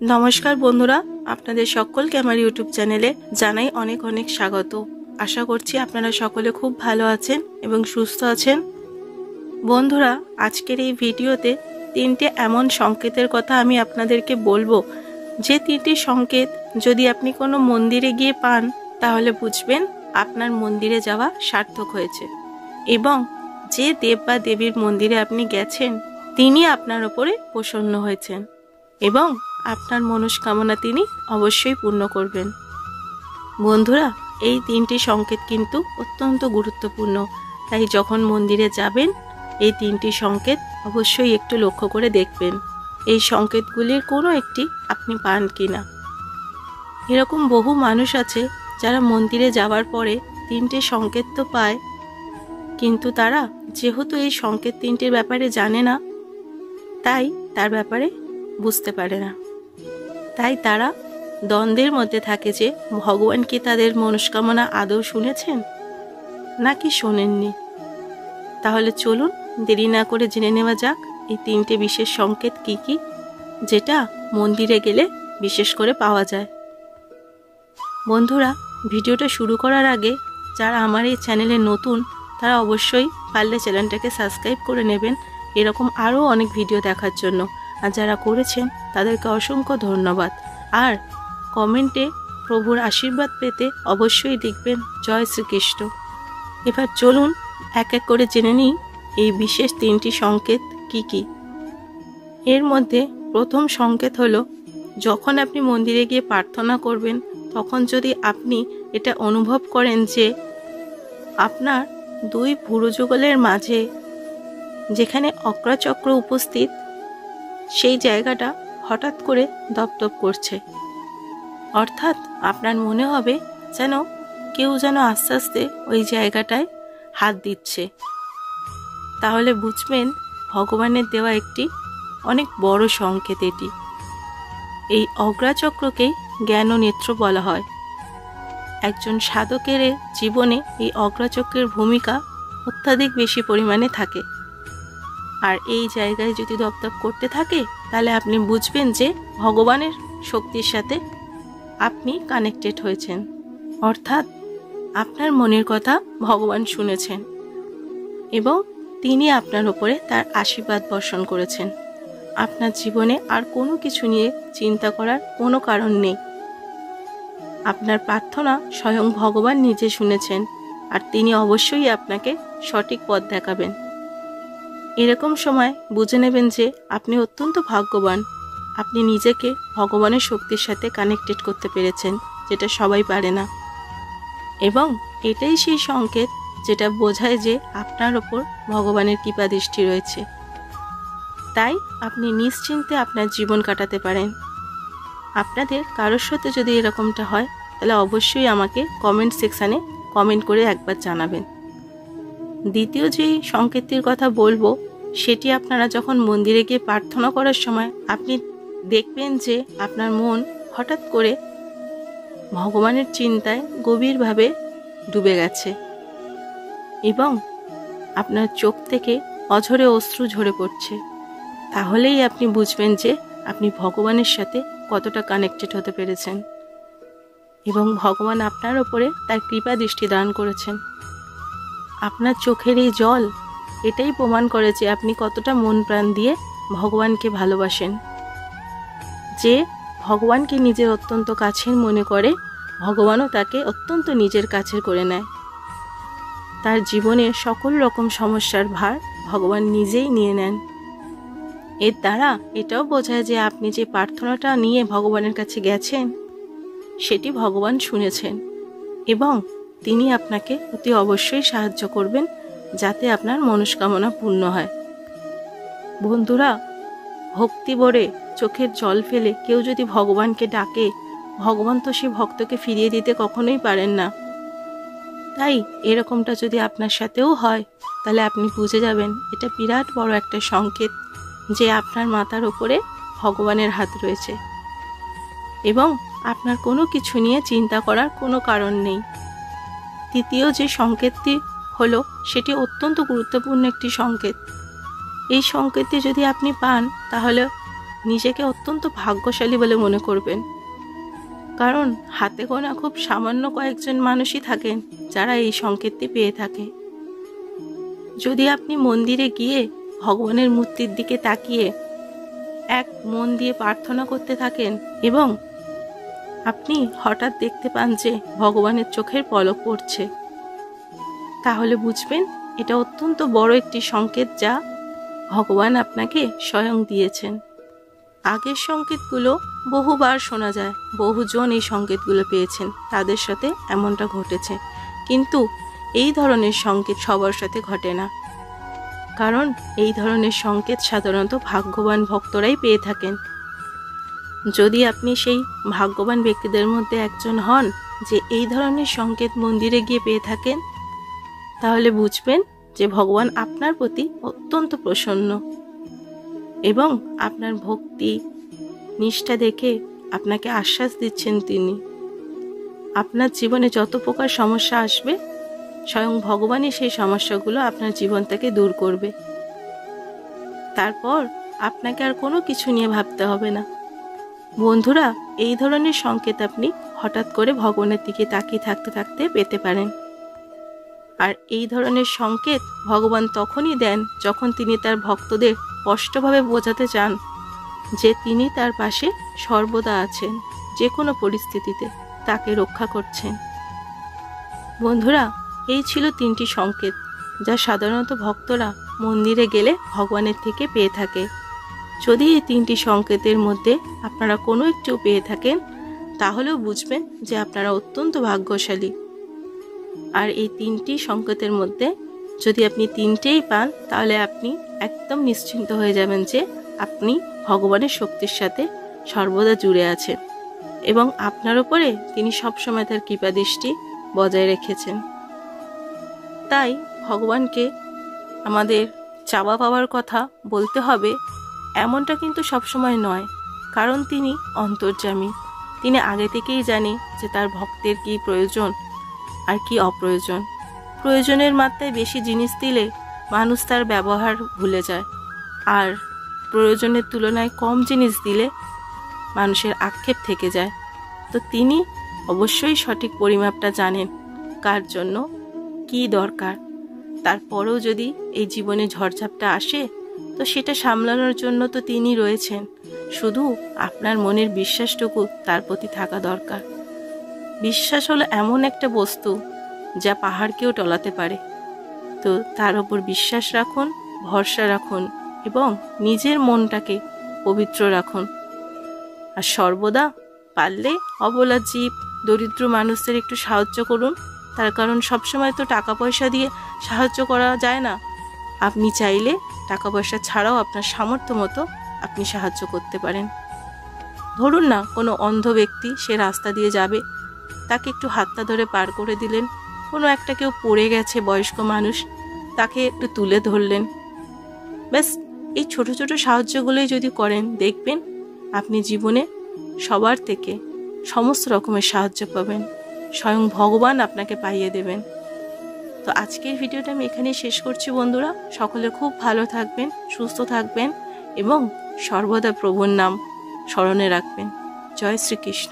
নমস্কার বন্ধুরা, আপনাদের সকলকে আমার ইউটিউব চ্যানেলে জানাই অনেক অনেক স্বাগত। আশা করছি আপনারা সকলে খুব ভালো আছেন এবং সুস্থ আছেন। বন্ধুরা, আজকের এই ভিডিওতে তিনটে এমন সংকেতের কথা আমি আপনাদেরকে বলবো, যে তিনটি সংকেত যদি আপনি কোনো মন্দিরে গিয়ে পান তাহলে বুঝবেন আপনার মন্দিরে যাওয়া সার্থক হয়েছে, এবং যে দেব বা দেবীর মন্দিরে আপনি গেছেন তিনি আপনার উপরে প্রসন্ন হয়েছেন এবং আপনার মনস্কামনা তিনি অবশ্যই পূর্ণ করবেন। বন্ধুরা, এই তিনটি সংকেত কিন্তু অত্যন্ত গুরুত্বপূর্ণ, তাই যখন মন্দিরে যাবেন এই তিনটি সংকেত অবশ্যই একটু লক্ষ্য করে দেখবেন এই সংকেতগুলির কোনো একটি আপনি পান কিনা। এরকম বহু মানুষ আছে যারা মন্দিরে যাওয়ার পরে তিনটে সংকেত তো পায়, কিন্তু তারা যেহেতু এই সংকেত তিনটির ব্যাপারে জানে না, তাই তার ব্যাপারে বুঝতে পারে না। তাই তারা দ্বন্দ্বের মধ্যে থাকে যে ভগবান কি তাদের মনস্কামনা আদৌ শুনেছেন নাকি শোনেননি। তাহলে চলুন দেরি না করে জেনে নেওয়া যাক এই তিনটে বিশেষ সংকেত কি কি, যেটা মন্দিরে গেলে বিশেষ করে পাওয়া যায়। বন্ধুরা, ভিডিওটা শুরু করার আগে যারা আমার এই চ্যানেলে নতুন তারা অবশ্যই পারলে চ্যানেলটাকে সাবস্ক্রাইব করে নেবেন এরকম আরও অনেক ভিডিও দেখার জন্য। আর যারা করেছেন তাদেরকে অসংখ্য ধন্যবাদ। আর কমেন্টে প্রভুর আশীর্বাদ পেতে অবশ্যই লিখবেন জয় শ্রীকৃষ্ণ। এবার চলুন এক এক করে জেনে নিই এই বিশেষ তিনটি সংকেত কি কি। এর মধ্যে প্রথম সংকেত হলো, যখন আপনি মন্দিরে গিয়ে প্রার্থনা করবেন তখন যদি আপনি এটা অনুভব করেন যে আপনার দুই ভুরুযুগলের মাঝে যেখানে অগ্রাচক্র উপস্থিত সেই জায়গাটা হঠাৎ করে দপদপ করছে, অর্থাৎ আপনার মনে হবে যেন কেউ যেন আস্তে আস্তে ওই জায়গাটায় হাত দিচ্ছে, তাহলে বুঝবেন ভগবানের দেওয়া একটি অনেক বড় সংকেত এটি। এই অগ্রাচক্রকেই জ্ঞান নেত্র বলা হয়। একজন সাধকের জীবনে এই অগ্রাচক্রের ভূমিকা অত্যাধিক বেশি পরিমাণে থাকে, আর এই জায়গায় যদি দপদপ করতে থাকে তাহলে আপনি বুঝবেন যে ভগবানের শক্তির সাথে আপনি কানেক্টেড হয়েছেন, অর্থাৎ আপনার মনের কথা ভগবান শুনেছেন এবং তিনি আপনার উপরে তার আশীর্বাদ বর্ষণ করেছেন। আপনার জীবনে আর কোনো কিছু নিয়ে চিন্তা করার কোনো কারণ নেই। আপনার প্রার্থনা স্বয়ং ভগবান নিজে শুনেছেন, আর তিনি অবশ্যই আপনাকে সঠিক পথ দেখাবেন। এরকম সময় বুঝে নেবেন যে আপনি অত্যন্ত ভাগ্যবান, আপনি নিজেকে ভগবানের শক্তির সাথে কানেক্টেড করতে পেরেছেন, যেটা সবাই পারে না। এবং এটাই সেই সংকেত যেটা বোঝায় যে আপনার ওপর ভগবানের কৃপা দৃষ্টি রয়েছে, তাই আপনি নিশ্চিন্তে আপনার জীবন কাটাতে পারেন। আপনাদের কারোর সাথে যদি এরকমটা হয় তাহলে অবশ্যই আমাকে কমেন্ট সেকশানে কমেন্ট করে একবার জানাবেন। দ্বিতীয় যে সংকেতটির কথা বলবো সেটি আপনারা যখন মন্দিরে গিয়ে প্রার্থনা করার সময় আপনি দেখবেন যে আপনার মন হঠাৎ করে ভগবানের চিন্তায় গভীরভাবে ডুবে গেছে এবং আপনার চোখ থেকে অঝরে অশ্রু ঝরে পড়ছে, তাহলেই আপনি বুঝবেন যে আপনি ভগবানের সাথে কতটা কানেক্টেড হতে পেরেছেন এবং ভগবান আপনার ওপরে তার কৃপা দৃষ্টি দান করেছেন। আপনার চোখের এই জল এটাই প্রমাণ করে যে আপনি কতটা মন প্রাণ দিয়ে ভগবানকে ভালোবাসেন। যে ভগবানকে নিজের অত্যন্ত কাছের মনে করে, ভগবানও তাকে অত্যন্ত নিজের কাছের করে নেয়। তার জীবনের সকল রকম সমস্যার ভার ভগবান নিজেই নিয়ে নেন। এর দ্বারা এটাও বোঝায় যে আপনি যে প্রার্থনাটা নিয়ে ভগবানের কাছে গেছেন সেটি ভগবান শুনেছেন এবং তিনি আপনাকে অতি অবশ্যই সাহায্য করবেন যাতে আপনার মনস্কামনা পূর্ণ হয়। বন্ধুরা, ভক্তি ভরে চোখের জল ফেলে কেউ যদি ভগবানকে ডাকে, ভগবান তো সে ভক্তকে ফিরিয়ে দিতে কখনোই পারেন না। তাই এরকমটা যদি আপনার সাথেও হয় তাহলে আপনি বুঝে যাবেন এটা বিরাট বড় একটা সংকেত যে আপনার মাথার উপরে ভগবানের হাত রয়েছে এবং আপনার কোনো কিছু নিয়ে চিন্তা করার কোনো কারণ নেই। তৃতীয় যে সংকেতটি হলো সেটি অত্যন্ত গুরুত্বপূর্ণ একটি সংকেত। এই সংকেতটি যদি আপনি পান তাহলে নিজেকে অত্যন্ত ভাগ্যশালী বলে মনে করবেন, কারণ হাতে গোনা খুব সামান্য কয়েকজন মানুষই থাকেন যারা এই সংকেতটি পেয়ে থাকে। যদি আপনি মন্দিরে গিয়ে ভগবানের মূর্তির দিকে তাকিয়ে এক মন দিয়ে প্রার্থনা করতে থাকেন এবং আপনি হঠাৎ দেখতে পান যে ভগবানের চোখের পলক পড়ছে, তাহলে বুঝবেন এটা অত্যন্ত বড় একটি সংকেত যা ভগবান আপনাকে স্বয়ং দিয়েছেন। আগের সংকেতগুলো বহুবার শোনা যায়, বহুজন এই সংকেতগুলো পেয়েছেন, তাদের সাথে এমনটা ঘটেছে, কিন্তু এই ধরনের সংকেত সবার সাথে ঘটে না, কারণ এই ধরনের সংকেত সাধারণত ভাগ্যবান ভক্তরাই পেয়ে থাকেন। যদি আপনি সেই ভাগ্যবান ব্যক্তিদের মধ্যে একজন হন যে এই ধরনের সংকেত মন্দিরে গিয়ে পেয়ে থাকেন, তাহলে বুঝবেন যে ভগবান আপনার প্রতি অত্যন্ত প্রসন্ন এবং আপনার ভক্তি নিষ্ঠা দেখে আপনাকে আশ্বাস দিচ্ছেন তিনি। আপনার জীবনে যত প্রকার সমস্যা আসবে, স্বয়ং ভগবানই সেই সমস্যাগুলো আপনার জীবন থেকে দূর করবে। তারপর আপনাকে আর কোনো কিছু নিয়ে ভাবতে হবে না। বন্ধুরা, এই ধরনের সংকেত আপনি হঠাৎ করে ভগবানের দিকে তাকিয়ে থাকতে থাকতে পেতে পারেন। আর এই ধরনের সংকেত ভগবান তখনই দেন যখন তিনি তার ভক্তদের স্পষ্টভাবে বোঝাতে চান যে তিনি তার পাশে সর্বদা আছেন, যে কোনো পরিস্থিতিতে তাকে রক্ষা করছেন। বন্ধুরা, এই ছিল 3টি সংকেত যা সাধারণত ভক্তরা মন্দিরে গেলে ভগবানের থেকে পেয়ে থাকে। যদি এই 3টি সংকেতের মধ্যে আপনারা কোনো একটিও পেয়ে থাকেন, তাহলেও বুঝবেন যে আপনারা অত্যন্ত ভাগ্যশালী। আর এই 3টি সংকেতের মধ্যে যদি আপনি 3টেই পান, তাহলে আপনি একদম নিশ্চিন্ত হয়ে যাবেন যে আপনি ভগবানের শক্তির সাথে সর্বদা জুড়ে আছেন এবং আপনার উপরে তিনি সবসময় তার কৃপা দৃষ্টি বজায় রেখেছেন। তাই ভগবানকে আমাদের চাওয়া পাওয়ার কথা বলতে হবে এমনটা কিন্তু সবসময় নয়, কারণ তিনি অন্তর্যামী। তিনি আগে থেকেই জানে যে তার ভক্তের কি প্রয়োজন আর কি অপ্রয়োজন। প্রয়োজনের মাত্রায় বেশি জিনিস দিলে মানুষ তার ব্যবহার ভুলে যায়, আর প্রয়োজনের তুলনায় কম জিনিস দিলে মানুষের আক্ষেপ থেকে যায়। তো তিনি অবশ্যই সঠিক পরিমাপটা জানেন কার জন্য কি দরকার। তারপরেও যদি এই জীবনে ঝড়ঝাপটা আসে, তো সেটা সামলানোর জন্য তো তিনি রয়েছেন। শুধু আপনার মনের বিশ্বাসটুকু তার প্রতি থাকা দরকার। বিশ্বাস হলো এমন একটা বস্তু যা পাহাড়কেও টলাতে পারে। তো তার ওপর বিশ্বাস রাখুন, ভরসা রাখুন এবং নিজের মনটাকে পবিত্র রাখুন। আর সর্বদা পারলে অবলা জীব, দরিদ্র মানুষদের একটু সাহায্য করুন। তার কারণ সবসময় তো টাকা পয়সা দিয়ে সাহায্য করা যায় না। আপনি চাইলে টাকা পয়সা ছাড়াও আপনার সামর্থ্য মতো আপনি সাহায্য করতে পারেন। ধরুন না, কোনো অন্ধ ব্যক্তি সে রাস্তা দিয়ে যাবে, তাকে একটু হাতটা ধরে পার করে দিলেন। কোনো একটা কেউ পড়ে গেছে বয়স্ক মানুষ, তাকে একটু তুলে ধরলেন। ব্যাস, এই ছোট ছোট সাহায্যগুলোই যদি করেন, দেখবেন আপনি জীবনে সবার থেকে সমস্ত রকমের সাহায্য পাবেন। স্বয়ং ভগবান আপনাকে পাইয়ে দেবেন। তো আজকের ভিডিওটা আমি এখানেই শেষ করছি বন্ধুরা। সকলে খুব ভালো থাকবেন, সুস্থ থাকবেন এবং সর্বদা প্রভুর নাম স্মরণে রাখবেন। জয় শ্রীকৃষ্ণ।